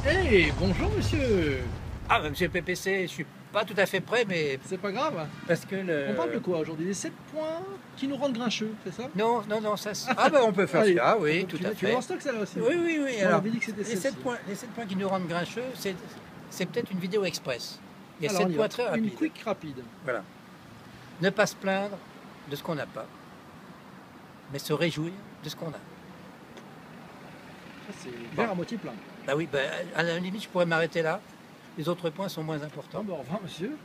Hey, bonjour monsieur. Ah, bah, monsieur PPC, je suis pas tout à fait prêt, mais C'est pas grave. parce que On parle de quoi aujourd'hui? Des 7 points qui nous rendent grincheux, c'est ça? Non, non, non, ah ben on peut faire Allez, ça, oui, tout à tu veux fait. en stock celle-là aussi? Oui, oui, oui. On Alors, avait dit que c'était les 7 celle-ci. points, les 7 points qui nous rendent grincheux, c'est peut-être une vidéo express. Il y a Alors, 7 on y points va. très Une rapides. quick rapide. Voilà. Ne pas se plaindre de ce qu'on n'a pas, mais se réjouir de ce qu'on a. Ça, c'est verre à moitié plein. Bah oui, bah, à la limite, je pourrais m'arrêter là. Les autres points sont moins importants. Bon, au revoir monsieur.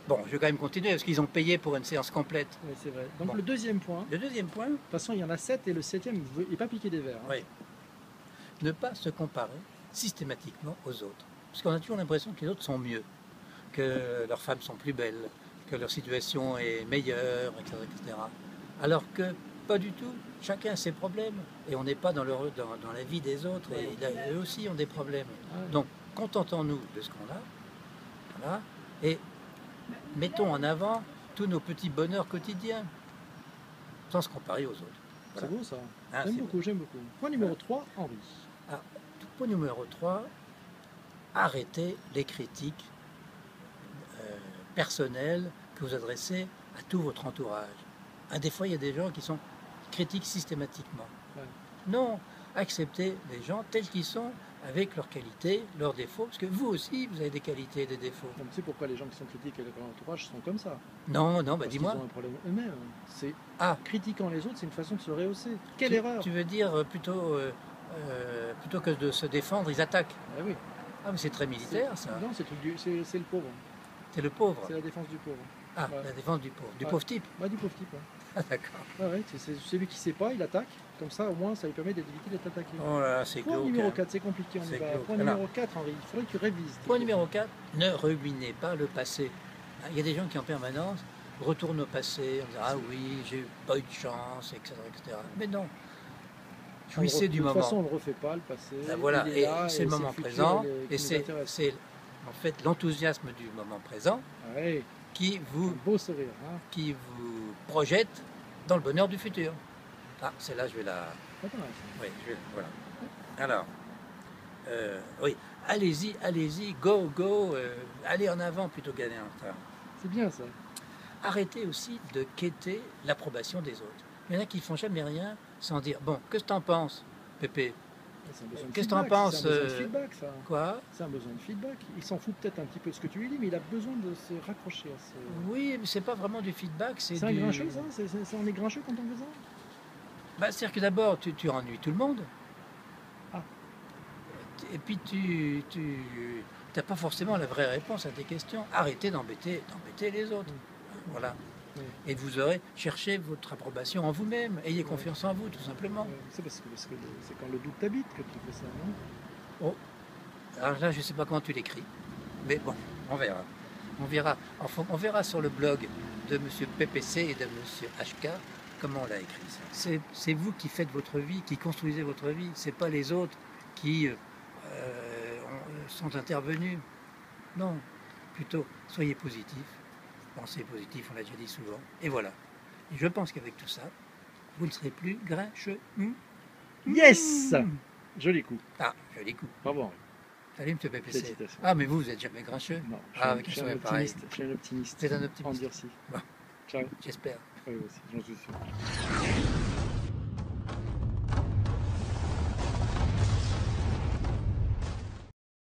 Bon, je vais quand même continuer parce qu'ils ont payé pour une séance complète. Oui, c'est vrai. Donc Bon. le deuxième point, de Le deuxième point, toute façon il y en a 7 et le 7e il n'est pas piqué des verres. Hein. oui. Ne pas se comparer systématiquement aux autres. Parce qu'on a toujours l'impression que les autres sont mieux, que leurs femmes sont plus belles, que leur situation est meilleure, etc. etc. Alors que pas du tout. Chacun a ses problèmes. Et on n'est pas dans la vie des autres. Et eux aussi ont des problèmes. Donc, contentons-nous de ce qu'on a. Voilà. Et mettons en avant tous nos petits bonheurs quotidiens, sans se comparer aux autres. Voilà. C'est beau ça. Ah, J'aime c'est beaucoup, j'aime beaucoup. Point numéro 3, Henri. Ah, point numéro 3, arrêtez les critiques personnelles que vous adressez à tout votre entourage. Ah, des fois, il y a des gens qui critiquent systématiquement. Ouais. Non, acceptez les gens tels qu'ils sont, avec leurs qualités, leurs défauts, parce que vous aussi, vous avez des qualités et des défauts. Donc, tu sais pourquoi les gens qui sont critiques avec leur entourage sont comme ça? Non, non, bah Parce dis-moi. qu'ils ont un problème eux-mêmes. C'est critiquant les autres, c'est une façon de se rehausser. Quelle erreur! Tu veux dire plutôt que de se défendre, ils attaquent. Ah oui. Ah, mais c'est très militaire, ça. Non, c'est le pauvre. C'est le pauvre. C'est la défense du pauvre. Ah, Ouais. la défense du pauvre. Du Ouais. pauvre type. Ouais, du pauvre type. Ouais. Ah, d'accord. Ouais, c'est celui qui ne sait pas, il attaque. Comme ça, au moins, ça lui permet d'éviter d'être attaqué. Oh là là, c'est Point glauque. numéro hein. 4, c'est compliqué. On y C'est va. glauque. Point Alors. numéro 4, Henri, il faudrait que tu révises. Point numéro 4, ne ruinez pas le passé. Il y a des gens qui en permanence retournent au passé en disant ah oui, j'ai pas eu de chance, etc. etc. Mais non, jouissez du moment. De toute façon, on ne le refait pas, le passé. Ben voilà, il est et là, c'est le moment futur, présent, qui et nous c'est intéresse. en fait l'enthousiasme du moment présent Ouais, qui vous, beau sourire. Hein. qui vous projette dans le bonheur du futur. Ah, celle-là, je vais la... Pas mal, ça. Oui, voilà. Alors, oui, allez-y, allez-y, go, go, allez en avant plutôt qu'aller en retard. C'est bien ça. Arrêtez aussi de quêter l'approbation des autres. Il y en a qui ne font jamais rien sans dire, bon, qu'est-ce que t'en penses, Pépé? C'est un besoin de Qu'est-ce que t'en feedback, penses C'est un besoin de feedback, ça. Quoi? C'est un besoin de feedback. Il s'en fout peut-être un petit peu de ce que tu lui dis, mais il a besoin de se raccrocher à ce... Oui, mais c'est pas vraiment du feedback, c'est C'est un du... grincheux, ça? On est grincheux quand on fait ça? Bah, c'est-à-dire que d'abord, tu ennuies tout le monde. Ah. Et puis, tu n'as pas forcément la vraie réponse à tes questions. Arrêtez d'embêter les autres. Voilà. Oui. Et vous aurez cherché votre approbation en vous-même. Ayez confiance en vous, tout simplement. C'est parce que c'est quand le doute t'habite que tu fais ça, non? Oh. Alors là, je ne sais pas comment tu l'écris. Mais bon, on verra. Enfin, on verra sur le blog de M. PPC et de M. HK comment on l'a écrit ça. C'est vous qui faites votre vie, qui construisez votre vie. C'est pas les autres qui sont intervenus. Non, plutôt, soyez positif. Pensez positif, on l'a déjà dit souvent. Et voilà. Et je pense qu'avec tout ça, vous ne serez plus grincheux. Yes! Joli coup. Ah, joli coup. Bravo, Henri. Salut, M. PPC. Félicitations. Ah, mais vous n'êtes jamais grincheux. Non, je suis un optimiste. Je suis un optimiste. C'est un optimiste. Endurci. Bon. Ciao. J'espère. Oui, aussi, j'en suis sûr.